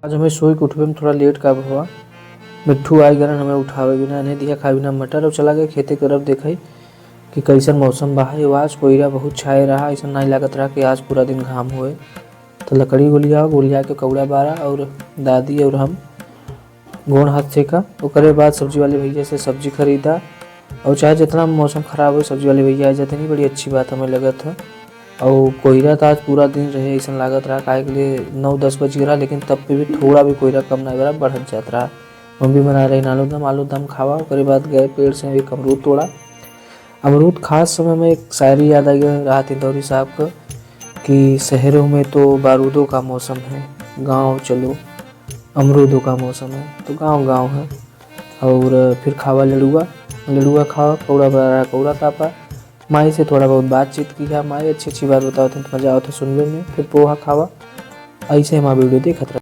आज हमें सोई के उठबे में थोड़ा लेट का हुआ। मिट्ठू आई गरन हमें उठावे बिना नहीं दिया खाए बिना मटर और चला गए खेते की तरफ देखई कि कैसन मौसम बा है। आज कोयरा बहुत छाए रहा, ऐसा नहीं लागत रहा कि आज पूरा दिन घाम हुए। तो लकड़ी गोलिया के कौड़ा बारा और दादी और हम गोड़ हाथ सेका। ओकरे बाद सब्जी वाले भैया से सब्जी खरीदा और चाहे जितना मौसम खराब हो सब्जी वाले भैया आ जाते नहीं, बड़ी अच्छी बात हमें लगा था। और कोयरा तो आज पूरा दिन रहे ऐसा लागत रहा काहे के लिए 9-10 बज गया, लेकिन तब पे भी थोड़ा भी कोयरा कम नहीं रहा, बढ़त जात रहा। मम्मी बना रही आलू दम खावा। उसके बाद गए पेड़ से एक अमरूद तोड़ा। अमरूद खास समय में एक शायरी याद आ गया राहत इंदौरी साहब का कि शहरों में तो बारूदों का मौसम है, गांव चलो अमरूदों का मौसम है। तो गांव है। और फिर खावा लड़ुआ खावा, कौड़ा बड़ा कौड़ा कापा। माई से थोड़ा बहुत बातचीत किया, माई अच्छी बात बताओ थे तो मज़ा आता सुनने में। फिर पोहा खावा। ऐसे हमारा वीडियो देखत रहा।